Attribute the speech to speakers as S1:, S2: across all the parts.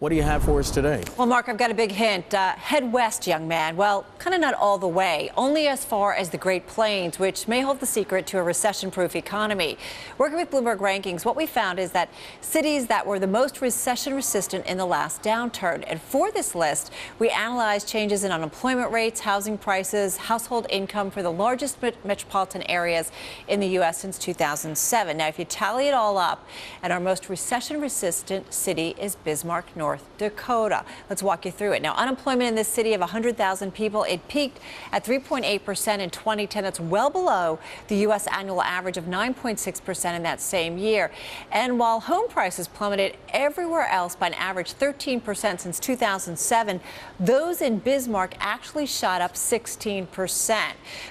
S1: What do you have for us today?
S2: Well, Mark, I've got a big hint. Head west, young man. Well, kind of not all the way, only as far as the Great Plains, which may hold the secret to a recession-proof economy. Working with Bloomberg rankings, what we found is that cities that were the most recession-resistant in the last downturn. And for this list, we analyzed changes in unemployment rates, housing prices, household income for the largest metropolitan areas in the U.S. since 2007. Now, if you tally it all up, and our most recession-resistant city is Bismarck, North Dakota. Let's walk you through it. Now, unemployment in this city of 100,000 people, it peaked at 3.8% in 2010. That's well below the U.S. annual average of 9.6% in that same year. And while home prices plummeted everywhere else by an average 13% since 2007, those in Bismarck actually shot up 16%.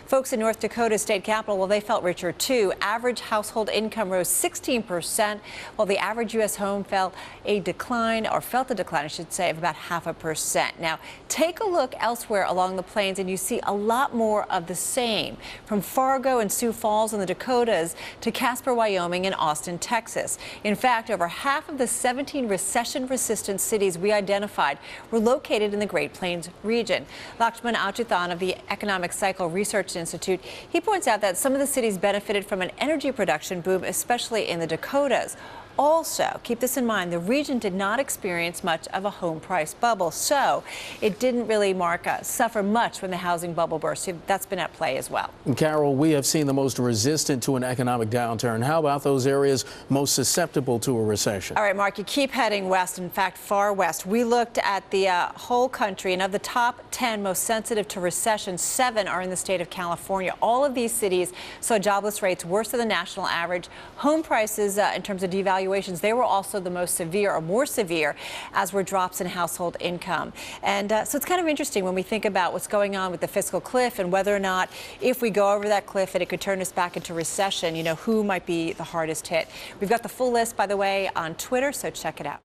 S2: Folks in North Dakota's state capital, well, they felt richer too. Average household income rose 16%, while the average U.S. home felt a decline, I should say, of about 0.5%. Now, take a look elsewhere along the plains, and you see a lot more of the same, from Fargo and Sioux Falls in the Dakotas to Casper, Wyoming, and Austin, Texas. In fact, over half of the 17 recession-resistant cities we identified were located in the Great Plains region. Lakshman Achuthan of the Economic Cycle Research Institute, he points out that some of the cities benefited from an energy production boom, especially in the Dakotas. Also, keep this in mind, the region did not experience much of a home price bubble, so it didn't really suffer much when the housing bubble burst. So that's been at play as well.
S1: Carol, we have seen the most resistant to an economic downturn. How about those areas most susceptible to a recession?
S2: All right, Mark, you keep heading west, in fact, far west. We looked at the whole country, and of the top 10 most sensitive to recession, 7 are in the state of California. All of these cities saw jobless rates worse than the national average. Home prices, in terms of devaluations, they were also the most severe, or more severe, as were drops in household income. And so it's kind of interesting when we think about what's going on with the fiscal cliff and whether or not, if we go over that cliff and it could turn us back into recession, you know, who might be the hardest hit. We've got the full list, by the way, on Twitter, so check it out.